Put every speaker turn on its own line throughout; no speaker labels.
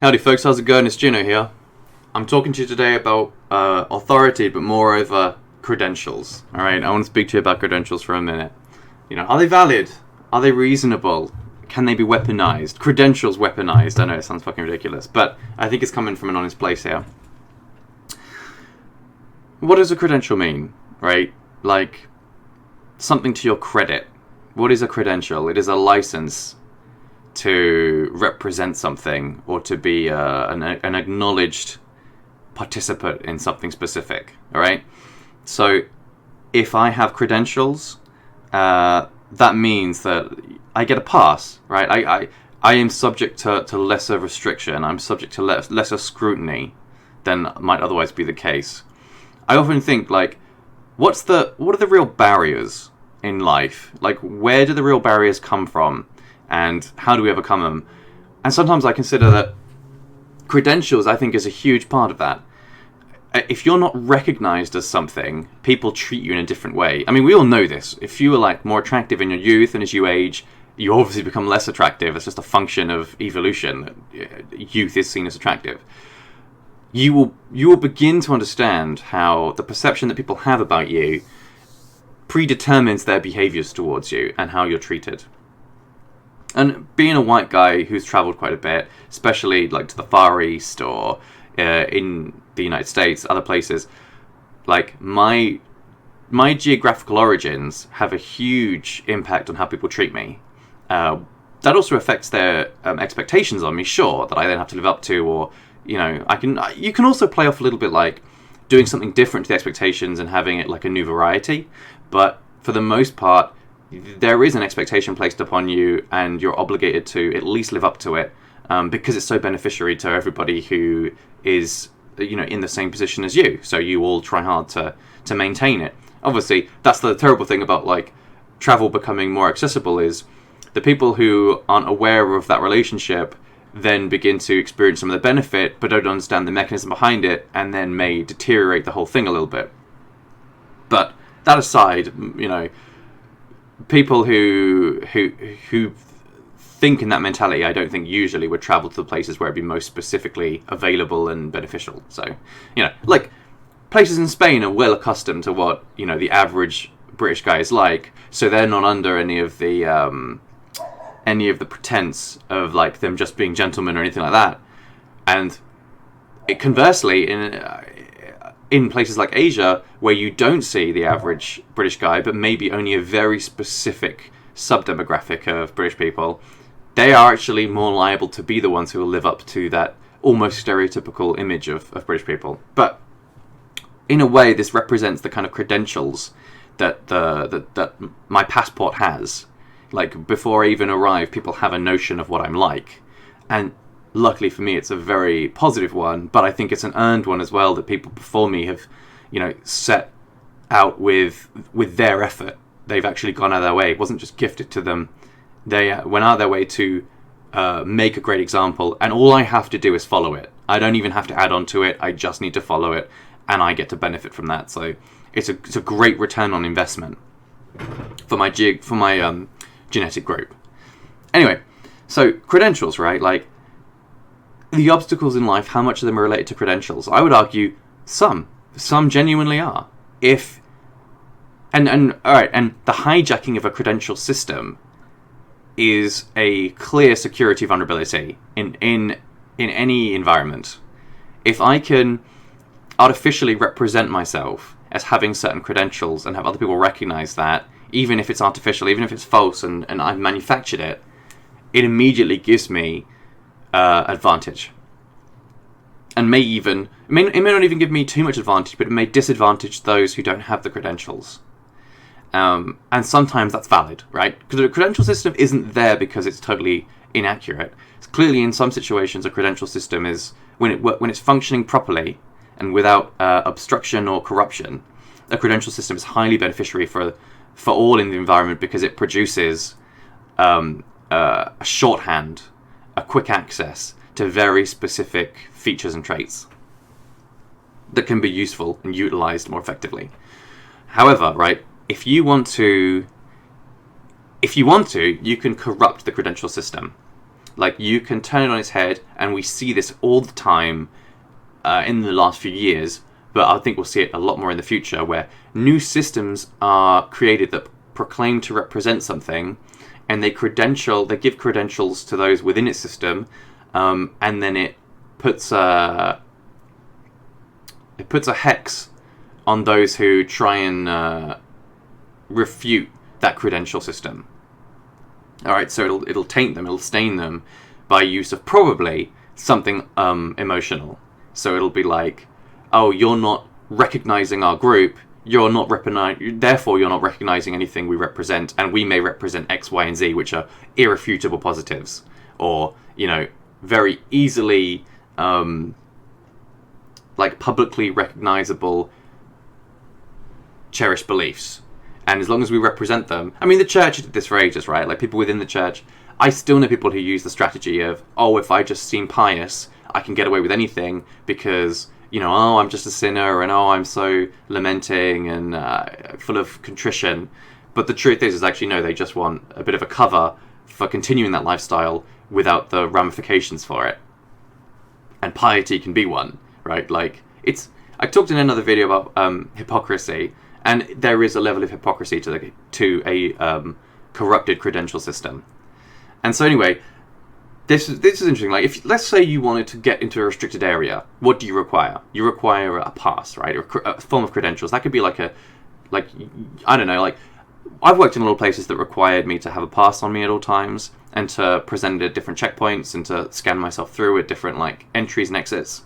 Howdy folks, how's it going? It's Gino here. I'm talking to you today about authority, but more over credentials. Alright, I want to speak to you about credentials for a minute. Are they valid? Are they reasonable? Can they be weaponized? Credentials weaponized. I know it sounds fucking ridiculous, but I think it's coming from an honest place here. What does a credential mean? Right? Like, something to your credit. What is a credential? It is a license to represent something or to be an acknowledged participant in something specific. All right. So if I have credentials, that means that I get a pass. Right. I am subject to lesser restriction. I'm subject to lesser scrutiny than might otherwise be the case. I often think, like, what are the real barriers in life? Like, where do the real barriers come from? And how do we overcome them? And sometimes I consider that credentials, I think, is a huge part of that. If you're not recognized as something, people treat you in a different way. I mean, we all know this. If you were like more attractive in your youth, and as you age, you obviously become less attractive. It's just a function of evolution. Youth is seen as attractive. You will begin to understand how the perception that people have about you predetermines their behaviors towards you and how you're treated. And being a white guy who's traveled quite a bit, especially like to the Far East or in the United States, other places, like my geographical origins have a huge impact on how people treat me. That also affects their expectations on me, sure, that I then have to live up to, or you can also play off a little bit like doing something different to the expectations and having it like a new variety. But for the most part, there is an expectation placed upon you, and you're obligated to at least live up to it, because it's so beneficiary to everybody who is, in the same position as you. So you all try hard to maintain it. Obviously, that's the terrible thing about like travel becoming more accessible, is the people who aren't aware of that relationship then begin to experience some of the benefit, but don't understand the mechanism behind it, and then may deteriorate the whole thing a little bit. But that aside, people who think in that mentality, I don't think usually would travel to the places where it'd be most specifically available and beneficial. So, like places in Spain are well accustomed to what the average British guy is like, so they're not under any of the pretense of like them just being gentlemen or anything like that. And conversely, in places like Asia, where you don't see the average British guy, but maybe only a very specific sub-demographic of British people, they are actually more liable to be the ones who will live up to that almost stereotypical image of British people. But in a way, this represents the kind of credentials that that my passport has. Like, before I even arrive, people have a notion of what I'm like. And luckily for me, it's a very positive one, but I think it's an earned one as well, that people before me have, set out with their effort. They've actually gone out of their way. It wasn't just gifted to them. They went out of their way to make a great example, and all I have to do is follow it. I don't even have to add on to it. I just need to follow it, and I get to benefit from that. So it's a great return on investment for my genetic group. Anyway, so credentials, right? Like, the obstacles in life, how much of them are related to credentials? I would argue some genuinely are. And the hijacking of a credential system is a clear security vulnerability in any environment. If I can artificially represent myself as having certain credentials and have other people recognize that, even if it's artificial, even if it's false, and I've manufactured it, it immediately gives me advantage. And it may not even give me too much advantage, but it may disadvantage those who don't have the credentials. And sometimes that's valid, right? Because the credential system isn't there because it's totally inaccurate. It's clearly, in some situations, a credential system is, when it's functioning properly and without obstruction or corruption, a credential system is highly beneficiary for all in the environment, because it produces a shorthand, a quick access to very specific features and traits that can be useful and utilized more effectively. However, right, if you want to, you can corrupt the credential system. Like, you can turn it on its head, and we see this all the time in the last few years, but I think we'll see it a lot more in the future, where new systems are created that proclaim to represent something, and they give credentials to those within its system, and then it puts a hex on those who try and refute that credential system. All right, so it'll taint them, it'll stain them by use of probably something emotional. So it'll be like, oh, you're not recognizing our group, therefore you're not recognizing anything we represent, and we may represent X, Y, and Z, which are irrefutable positives, or, very easily like publicly recognizable cherished beliefs. And as long as we represent them, I mean, the church did this for ages, right? Like, people within the church, I still know people who use the strategy of, oh, if I just seem pious, I can get away with anything because, oh, I'm just a sinner, and oh, I'm so lamenting and full of contrition. But the truth is actually, no, they just want a bit of a cover for continuing that lifestyle without the ramifications for it. And piety can be one, right? Like, I talked in another video about hypocrisy, and there is a level of hypocrisy to a corrupted credential system. And so anyway, this is interesting. Like, if let's say you wanted to get into a restricted area, what do you require? You require a pass, right? Or a form of credentials. That could be I don't know. Like, I've worked in a lot of places that required me to have a pass on me at all times, and to present at different checkpoints, and to scan myself through at different entries and exits.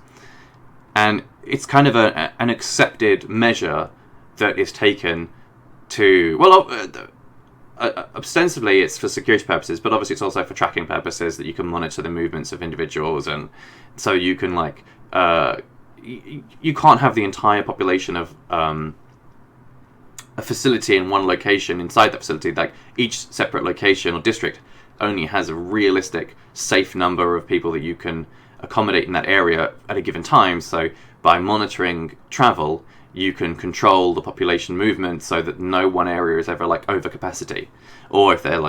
And it's kind of an accepted measure that is taken to, ostensibly it's for security purposes, but obviously it's also for tracking purposes, that you can monitor the movements of individuals, and so you can you can't have the entire population of a facility in one location inside that facility. Like, each separate location or district only has a realistic, safe number of people that you can accommodate in that area at a given time. So by monitoring travel, you can control the population movement so that no one area is ever over capacity. Or if they're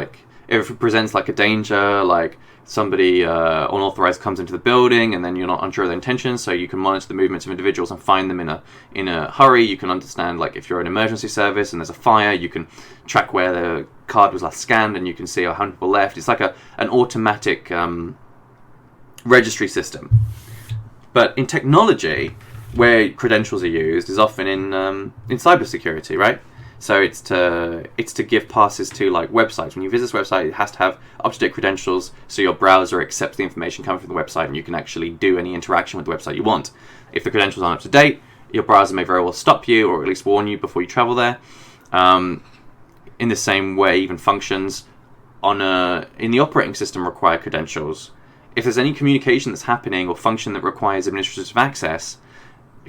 if it presents a danger, like somebody unauthorized comes into the building, and then you're not unsure of their intentions, so you can monitor the movements of individuals and find them in a hurry. You can understand, if you're an emergency service and there's a fire, you can track where the card was last scanned, and you can see how many people left. It's like an automatic registry system. But in technology, where credentials are used is often in cybersecurity, right? So it's to give passes to websites. When you visit this website, it has to have up-to-date credentials, so your browser accepts the information coming from the website, and you can actually do any interaction with the website you want. If the credentials aren't up to date, your browser may very well stop you, or at least warn you before you travel there. In the same way, even functions in the operating system require credentials. If there's any communication that's happening or function that requires administrative access,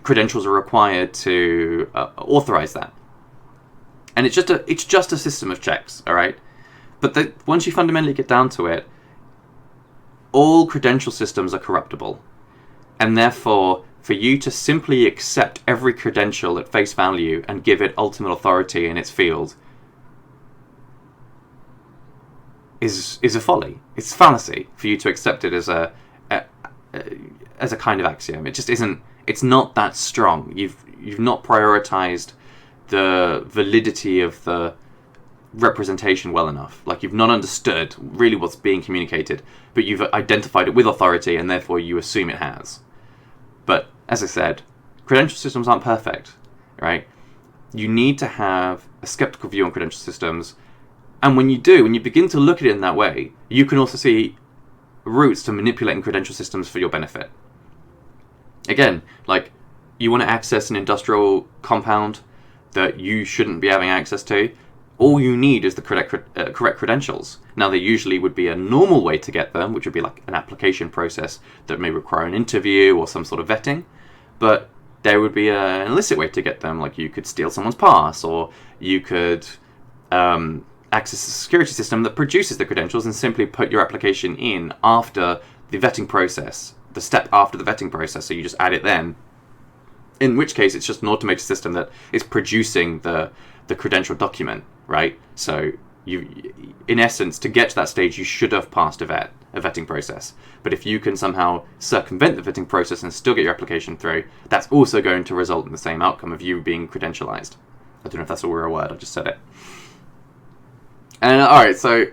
credentials are required to authorize that. And it's just a system of checks, all right? But once you fundamentally get down to it, all credential systems are corruptible. And therefore, for you to simply accept every credential at face value and give it ultimate authority in its field is a folly. It's fallacy for you to accept it as a kind of axiom. It just isn't. It's not that strong. You've not prioritized the validity of the representation well enough. You've not understood really what's being communicated, but you've identified it with authority, and therefore you assume it has. But as I said, credential systems aren't perfect, right? You need to have a skeptical view on credential systems, and when you begin to look at it in that way, you can also see routes to manipulating credential systems for your benefit. Again, you want to access an industrial compound that you shouldn't be having access to, all you need is the correct credentials. Now, there usually would be a normal way to get them, which would be an application process that may require an interview or some sort of vetting, but there would be an illicit way to get them, you could steal someone's pass, or you could access a security system that produces the credentials and simply put your application in after the vetting process, the step after the vetting process, so you just add it then. In which case, it's just an automated system that is producing the credential document, right? So you, in essence, to get to that stage, you should have passed a vet, a vetting process. But if you can somehow circumvent the vetting process and still get your application through, that's also going to result in the same outcome of you being credentialized. I don't know if that's a real word, I just said it. And alright, so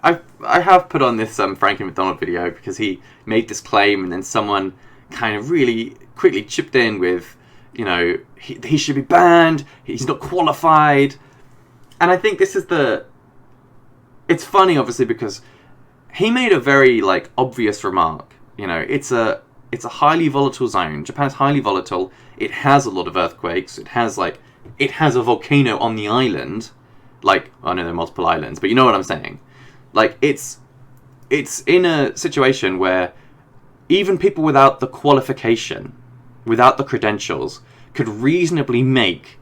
I have put on this Frankie McDonald video because he made this claim, and then someone kind of really quickly chipped in with, you know, he should be banned, he's not qualified. And I think this is it's funny, obviously, because he made a very, like, obvious remark. You know, it's a highly volatile zone. Japan is highly volatile. It has a lot of earthquakes. It has a volcano on the island. Like, I know there are multiple islands, but you know what I'm saying. Like, it's in a situation where even people without the qualification, without the credentials, could reasonably make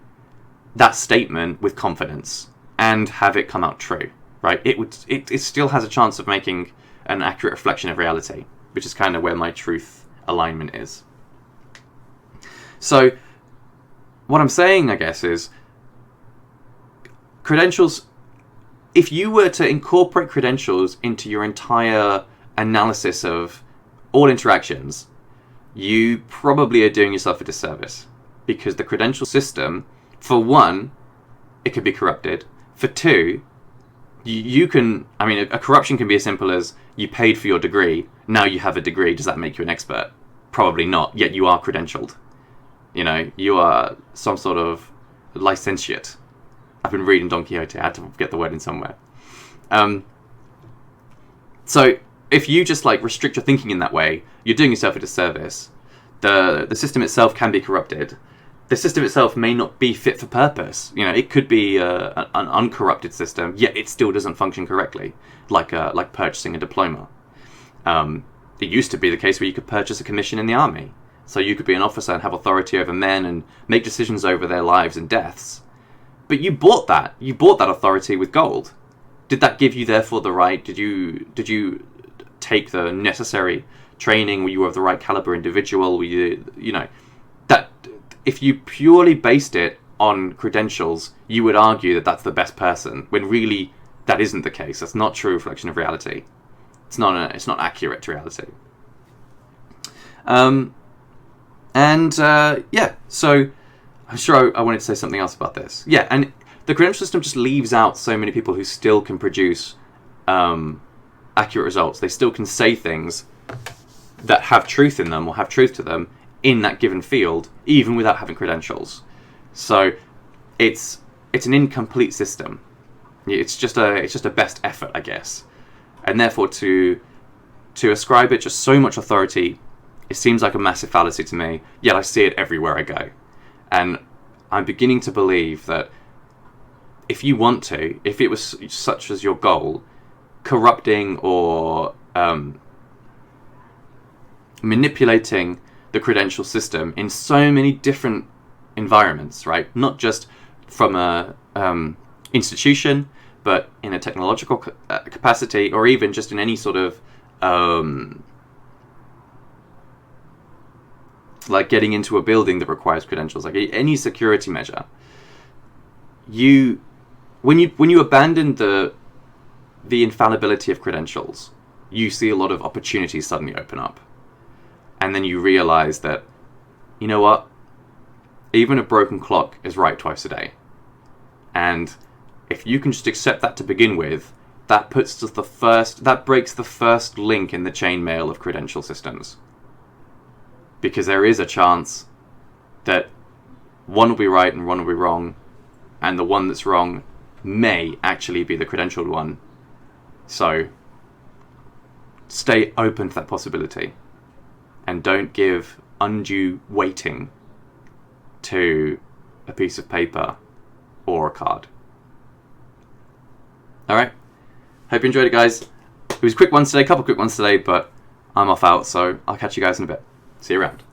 that statement with confidence and have it come out true, right? It still has a chance of making an accurate reflection of reality, which is kind of where my truth alignment is. So what I'm saying, I guess, is credentials, if you were to incorporate credentials into your entire analysis of all interactions, you probably are doing yourself a disservice, because the credential system, for one, it could be corrupted. For two, you can, I mean, a corruption can be as simple as you paid for your degree, now you have a degree, does that make you an expert? Probably not, yet you are credentialed. You know, you are some sort of licentiate. I've been reading Don Quixote, I had to get the word in somewhere. So if you just like restrict your thinking in that way, you're doing yourself a disservice. The system itself can be corrupted. The system itself may not be fit for purpose. You know, it could be an uncorrupted system, yet it still doesn't function correctly, like purchasing a diploma. It used to be the case where you could purchase a commission in the army. So you could be an officer and have authority over men and make decisions over their lives and deaths. But you bought that. You bought that authority with gold. Did that give you, therefore, the right? Did you take the necessary training? Were you of the right caliber individual? Were you know, that if you purely based it on credentials, you would argue that that's the best person, when really that isn't the case. That's not true reflection of reality. It's not accurate to reality. Yeah, so I'm sure I wanted to say something else about this. Yeah, and the credential system just leaves out so many people who still can produce accurate results. They still can say things that have truth in them or have truth to them in that given field, even without having credentials. So it's an incomplete system. It's just a best effort, I guess. And therefore to ascribe it just so much authority, it seems like a massive fallacy to me, yet I see it everywhere I go. And I'm beginning to believe that if you want to, if it was such as your goal, corrupting or manipulating the credential system in so many different environments, right? Not just from a institution, but in a technological capacity, or even just in any sort of like getting into a building that requires credentials, like any security measure. When you abandon the infallibility of credentials, you see a lot of opportunities suddenly open up. And then you realize that, you know what? Even a broken clock is right twice a day. And if you can just accept that to begin with, that breaks the first link in the chainmail of credential systems. Because there is a chance that one will be right and one will be wrong, and the one that's wrong may actually be the credentialed one. So stay open to that possibility, and don't give undue weighting to a piece of paper or a card. Alright, hope you enjoyed it, guys. It was a couple quick ones today, but I'm off out, so I'll catch you guys in a bit. See you around.